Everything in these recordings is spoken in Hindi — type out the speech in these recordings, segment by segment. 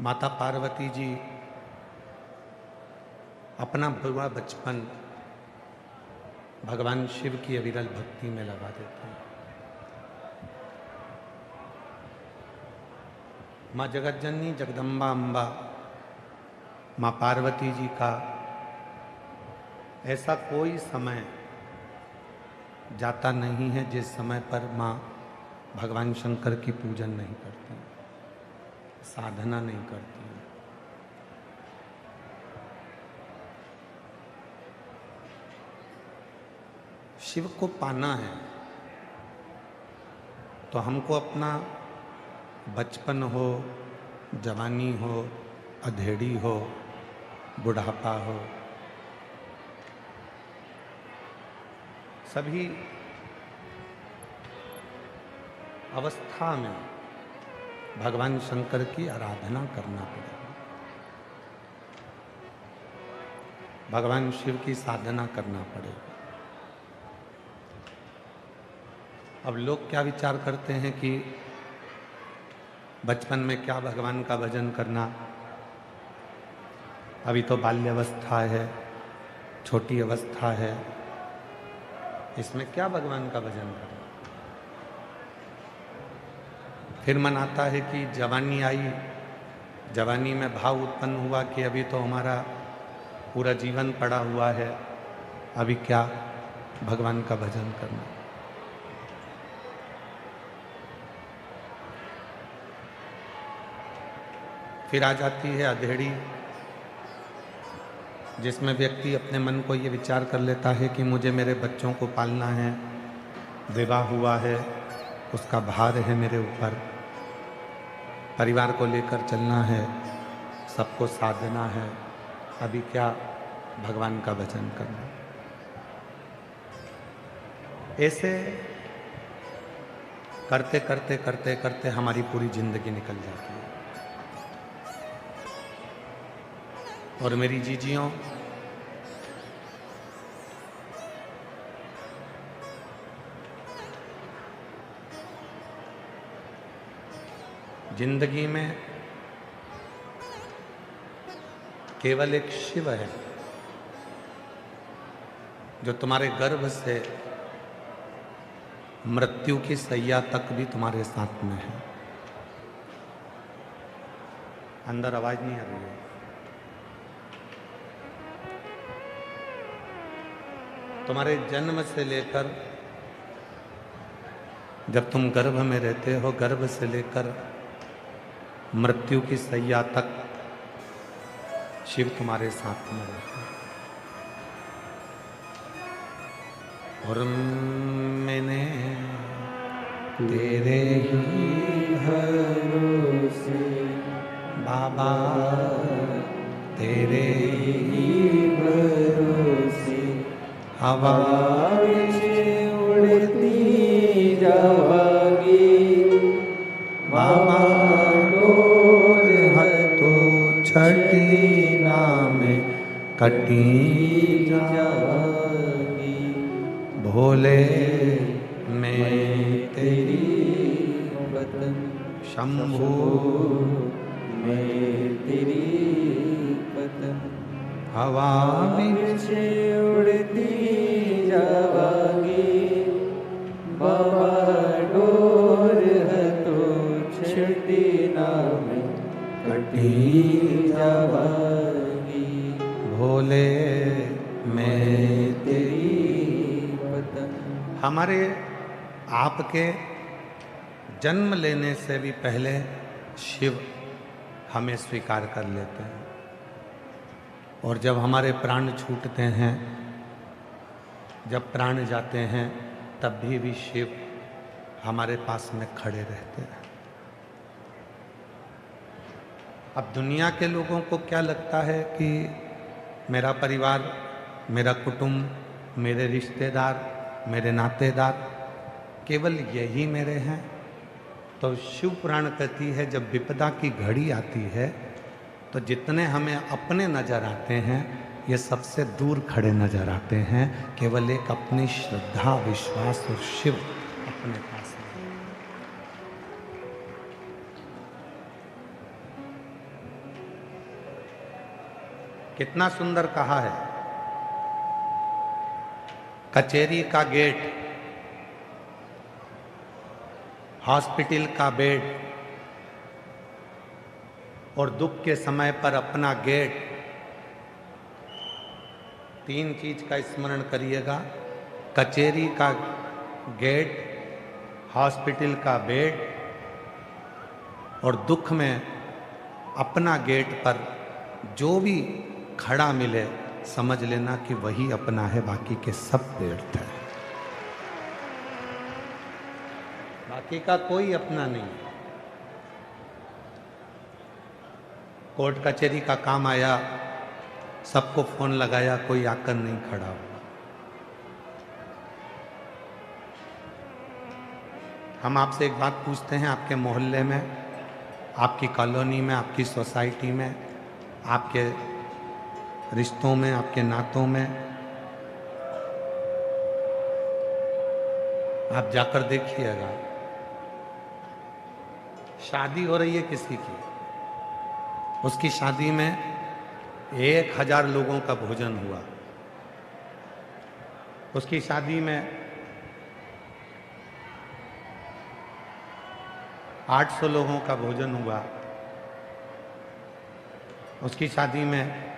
माता पार्वती जी अपना पूरा बचपन भगवान शिव की अविरल भक्ति में लगा देते हैं। माँ जगतजननी जगदम्बा अम्बा माँ पार्वती जी का ऐसा कोई समय जाता नहीं है जिस समय पर माँ भगवान शंकर की पूजन नहीं करती, साधना नहीं करती। शिव को पाना है तो हमको अपना बचपन हो, जवानी हो, अधेड़ी हो, बुढ़ापा हो, सभी अवस्था में भगवान शंकर की आराधना करना पड़ेगा, भगवान शिव की साधना करना पड़ेगा। अब लोग क्या विचार करते हैं कि बचपन में क्या भगवान का भजन करना, अभी तो बाल्यावस्था है, छोटी अवस्था है, इसमें क्या भगवान का भजन करना। फिर मन आता है कि जवानी आई, जवानी में भाव उत्पन्न हुआ कि अभी तो हमारा पूरा जीवन पड़ा हुआ है, अभी क्या भगवान का भजन करना। फिर आ जाती है अधेड़ी, जिसमें व्यक्ति अपने मन को ये विचार कर लेता है कि मुझे मेरे बच्चों को पालना है, विवाह हुआ है, उसका भार है मेरे ऊपर, परिवार को लेकर चलना है, सबको साधना है, अभी क्या भगवान का भजन करना। ऐसे करते करते करते करते हमारी पूरी जिंदगी निकल जाती है। और मेरी जीजियों, जिंदगी में केवल एक शिव है जो तुम्हारे गर्भ से मृत्यु की सैया तक भी तुम्हारे साथ में है। अंदर आवाज नहीं आ रही है। तुम्हारे जन्म से लेकर जब तुम गर्भ में रहते हो, गर्भ से लेकर मृत्यु की सैया तक शिव तुम्हारे साथ में रहते हैं। और मैंने तेरे ही भरोसे बाबा, तेरे ही भरोसे हवा उड़ती जावागी बाबा, डोर हथो छठी नाम कटी जावागी। भोले मैं तेरी वतन, शंभू मैं तेरी वतन, हवा में उड़ती जावागी बाबा, डोर हथो छठी नाम कटी जावागी। भोले मैं तेरी वतन। हमारे आपके जन्म लेने से भी पहले शिव हमें स्वीकार कर लेते हैं, और जब हमारे प्राण छूटते हैं, जब प्राण जाते हैं, तब भी शिव हमारे पास में खड़े रहते हैं। अब दुनिया के लोगों को क्या लगता है कि मेरा परिवार, मेरा कुटुंब, मेरे रिश्तेदार, मेरे नातेदार केवल यही मेरे हैं। तो शिव पुराण कहती है जब विपदा की घड़ी आती है तो जितने हमें अपने नजर आते हैं ये सबसे दूर खड़े नजर आते हैं, केवल एक अपनी श्रद्धा, विश्वास और शिव अपने पास है। कितना सुंदर कहा है। कचेरी का गेट, हॉस्पिटल का बेड और दुख के समय पर अपना गेट, तीन चीज का स्मरण करिएगा। कचेरी का गेट, हॉस्पिटल का बेड और दुख में अपना गेट पर जो भी खड़ा मिले समझ लेना कि वही अपना है, बाकी के सब व्यर्थ है। बाकी का कोई अपना नहीं। कोर्ट कचहरी का काम आया, सबको फोन लगाया, कोई आकर नहीं खड़ा हुआ। हम आपसे एक बात पूछते हैं, आपके मोहल्ले में, आपकी कॉलोनी में, आपकी सोसाइटी में, आपके रिश्तों में, आपके नातों में, आप जाकर देखिएगा, शादी हो रही है किसी की, उसकी शादी में 1000 लोगों का भोजन हुआ। उसकी शादी में 800 लोगों का भोजन हुआ। उसकी शादी में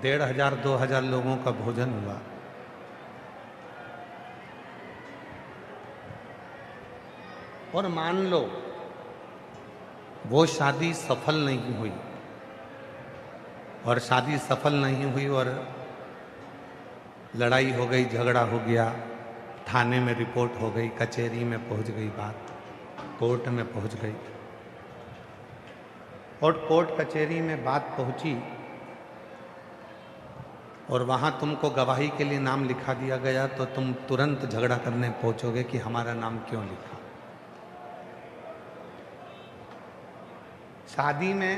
1500-2000 लोगों का भोजन हुआ। और मान लो वो शादी सफल नहीं हुई, और शादी सफल नहीं हुई और लड़ाई हो गई, झगड़ा हो गया, थाने में रिपोर्ट हो गई, कचहरी में पहुंच गई बात, कोर्ट में पहुंच गई, और कोर्ट कचहरी में बात पहुंची और वहां तुमको गवाही के लिए नाम लिखा दिया गया, तो तुम तुरंत झगड़ा करने पहुंचोगे कि हमारा नाम क्यों लिखा। शादी में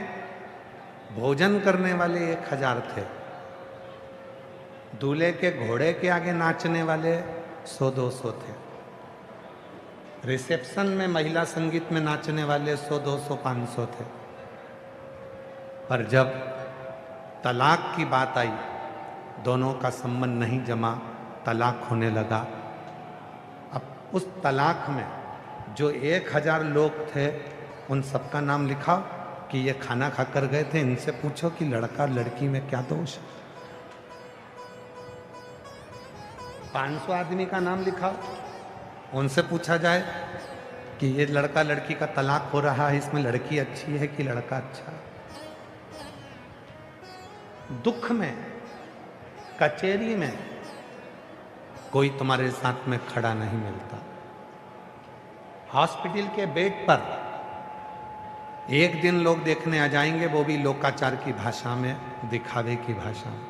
भोजन करने वाले 1000 थे, दूल्हे के घोड़े के आगे नाचने वाले 100-200 थे, रिसेप्शन में महिला संगीत में नाचने वाले 100-200-500 थे। पर जब तलाक की बात आई, दोनों का संबंध नहीं जमा, तलाक होने लगा। अब उस तलाक में जो 1000 लोग थे, उन सबका नाम लिखा कि ये खाना खाकर गए थे, इनसे पूछो कि लड़का लड़की में क्या दोष है। 500 आदमी का नाम लिखा, उनसे पूछा जाए कि ये लड़का लड़की का तलाक हो रहा है, इसमें लड़की अच्छी है कि लड़का अच्छा है। दुख में, कचेरी में कोई तुम्हारे साथ में खड़ा नहीं मिलता। हॉस्पिटल के बेड पर एक दिन लोग देखने आ जाएंगे, वो भी लोकाचार की भाषा में, दिखावे की भाषा में,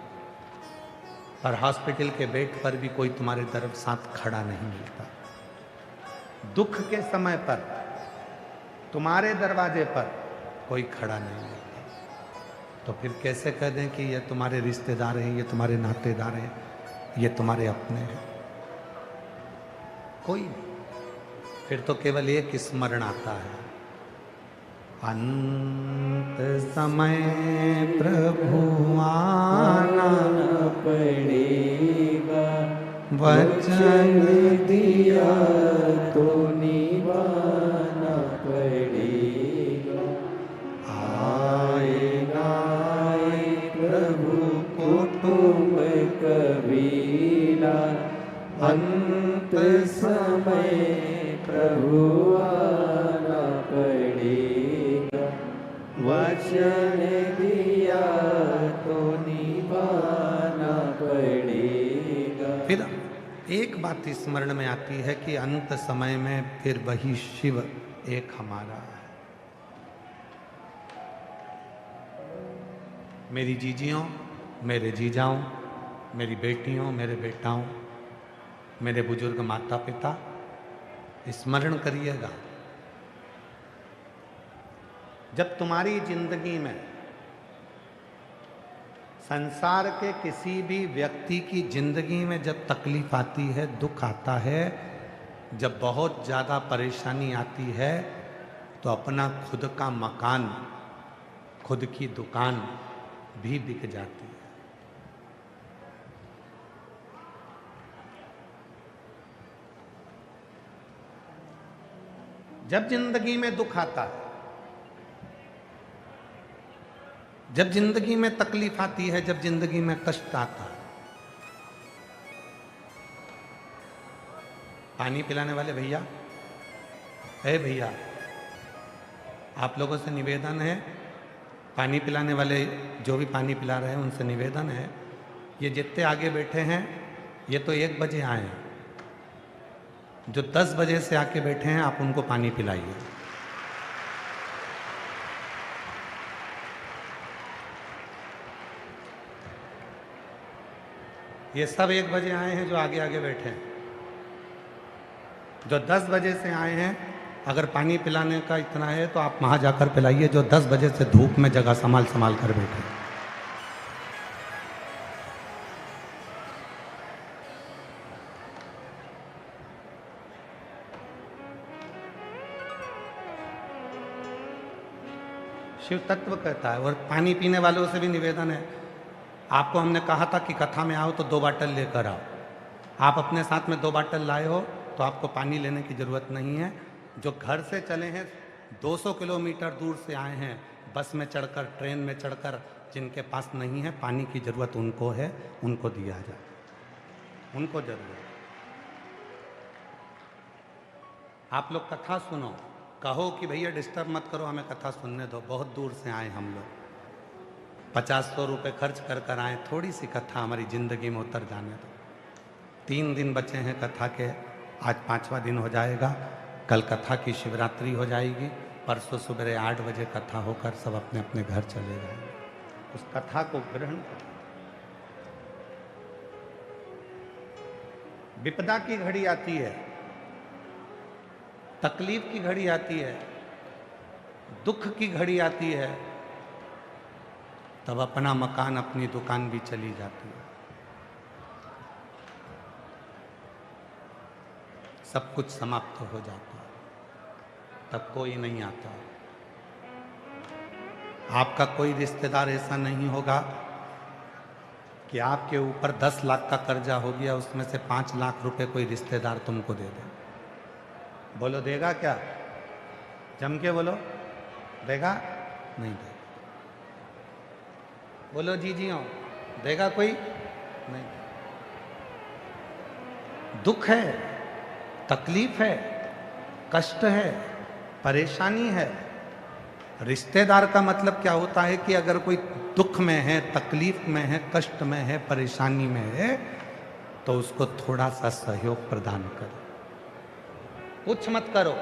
पर हॉस्पिटल के बेड पर भी कोई तुम्हारे तरफ साथ खड़ा नहीं मिलता। दुख के समय पर तुम्हारे दरवाजे पर कोई खड़ा नहीं मिलता। तो फिर कैसे कह दें कि ये तुम्हारे रिश्तेदार हैं, ये तुम्हारे नातेदार हैं, ये तुम्हारे अपने हैं? कोई नहीं। फिर तो केवल एक स्मरण आता है, अंत समय प्रभु आना पड़ेगा, वचन दिया तो निभाना पड़ेगा। आए ना आए प्रभु कुटुंब कबीला, अंत समय प्रभु आना पड़ेगा, वचन दिया तो निभाना पड़ेगा। फिर एक बात स्मरण में आती है कि अंत समय में फिर वही शिव एक हमारा है। मेरी जीजियों, मेरे जीजाओं, मेरी बेटियों, मेरे बेटाओं, मेरे बुजुर्ग माता पिता, स्मरण करिएगा, जब तुम्हारी जिंदगी में संसार के किसी भी व्यक्ति की जिंदगी में जब तकलीफ आती है, दुख आता है, जब बहुत ज़्यादा परेशानी आती है, तो अपना खुद का मकान, खुद की दुकान भी बिक जाती है। जब जिंदगी में दुख आता है, जब जिंदगी में तकलीफ आती है, जब जिंदगी में कष्ट आता है, पानी पिलाने वाले भैया, है भैया, आप लोगों से निवेदन है, पानी पिलाने वाले जो भी पानी पिला रहे हैं उनसे निवेदन है, ये जितने आगे बैठे हैं ये तो 1 बजे आए हैं, जो 10 बजे से आके बैठे हैं आप उनको पानी पिलाइए। ये सब 1 बजे आए हैं जो आगे आगे बैठे हैं। जो 10 बजे से आए हैं, अगर पानी पिलाने का इतना है तो आप वहां जाकर पिलाइए जो 10 बजे से धूप में जगह संभाल संभाल कर बैठे। शिव तत्व कहता है। और पानी पीने वालों से भी निवेदन है, आपको हमने कहा था कि कथा में आओ तो 2 बाटल लेकर आओ। आप अपने साथ में 2 बाटल लाए हो तो आपको पानी लेने की ज़रूरत नहीं है। जो घर से चले हैं, 200 किलोमीटर दूर से आए हैं, बस में चढ़कर, ट्रेन में चढ़कर, जिनके पास नहीं है, पानी की ज़रूरत उनको है, उनको दिया जाए, उनको ज़रूरत। आप लोग कथा सुनो, कहो कि भैया डिस्टर्ब मत करो, हमें कथा सुनने दो, बहुत दूर से आए हम लोग, 50-100 रुपये खर्च कर कर आए, थोड़ी सी कथा हमारी ज़िंदगी में उतर जाने दो। 3 दिन बचे हैं कथा के, आज 5वां दिन हो जाएगा, कल कथा की शिवरात्रि हो जाएगी, परसों सुबह 8 बजे कथा होकर सब अपने अपने घर चले जाएंगे। उस कथा को ग्रहण करो। विपदा की घड़ी आती है, तकलीफ की घड़ी आती है, दुख की घड़ी आती है, तब अपना मकान, अपनी दुकान भी चली जाती है, सब कुछ समाप्त हो जाता है, तब कोई नहीं आता। आपका कोई रिश्तेदार ऐसा नहीं होगा कि आपके ऊपर 10 लाख का कर्जा हो गया, उसमें से 5 लाख रुपए कोई रिश्तेदार तुमको दे दे। बोलो देगा क्या? जम के बोलो, देगा? नहीं देगा। बोलो जी जी हो, देगा कोई? नहीं। दुख है, तकलीफ है, कष्ट है, परेशानी है। रिश्तेदार का मतलब क्या होता है कि अगर कोई दुख में है, तकलीफ में है, कष्ट में है, परेशानी में है, तो उसको थोड़ा सा सहयोग प्रदान करो, कुछ मत करो।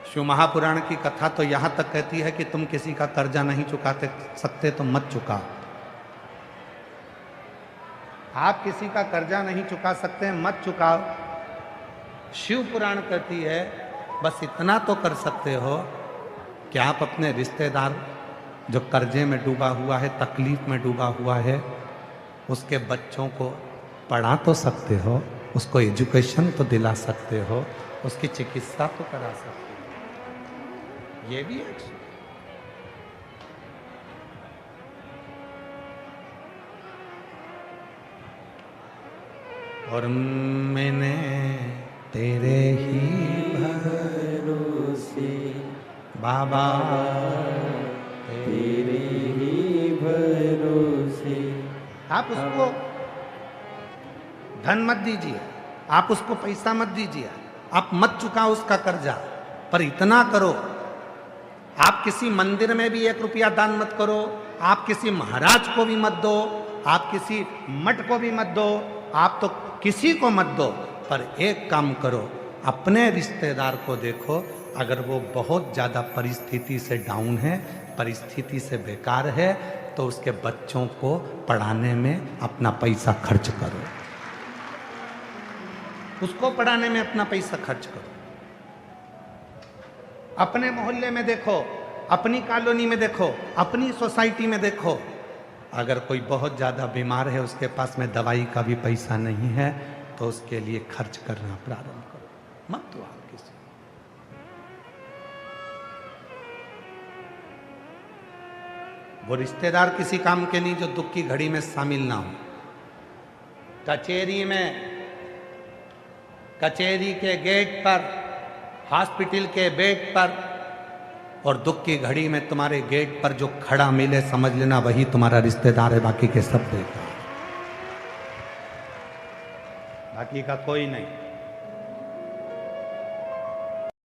शिव महापुराण की कथा तो यहां तक कहती है कि तुम किसी का कर्जा नहीं चुकाते सकते तो मत चुकाओ। आप किसी का कर्जा नहीं चुका सकते, मत चुकाओ। शिव पुराण कहती है बस इतना तो कर सकते हो कि आप अपने रिश्तेदार जो कर्जे में डूबा हुआ है, तकलीफ में डूबा हुआ है, उसके बच्चों को पढ़ा तो सकते हो, उसको एजुकेशन तो दिला सकते हो, उसकी चिकित्सा तो करा सकते हो। ये भी एक और मैंने तेरे ही भरोसे बाबा, तेरे ही भरोसे। आप उसको धन मत दीजिए, आप उसको पैसा मत दीजिए, आप मत चुकाओ उसका कर्जा, पर इतना करो, आप किसी मंदिर में भी 1 रुपया दान मत करो, आप किसी महाराज को भी मत दो, आप किसी मठ को भी मत दो, आप तो किसी को मत दो, पर एक काम करो, अपने रिश्तेदार को देखो, अगर वो बहुत ज़्यादा परिस्थिति से डाउन है, परिस्थिति से बेकार है, तो उसके बच्चों को पढ़ाने में अपना पैसा खर्च करो, उसको पढ़ाने में अपना पैसा खर्च करो। अपने मोहल्ले में देखो, अपनी कॉलोनी में देखो, अपनी सोसाइटी में देखो, अगर कोई बहुत ज़्यादा बीमार है, उसके पास में दवाई का भी पैसा नहीं है, तो उसके लिए खर्च करना प्रारंभ करो, मत दो आप किसी। वो रिश्तेदार किसी काम के नहीं जो दुख की घड़ी में शामिल ना हो। कचेरी में, कचेरी के गेट पर, हॉस्पिटल के बेड पर और दुख की घड़ी में तुम्हारे गेट पर जो खड़ा मिले समझ लेना वही तुम्हारा रिश्तेदार है, बाकी के सब बेकार, बाकी का कोई नहीं।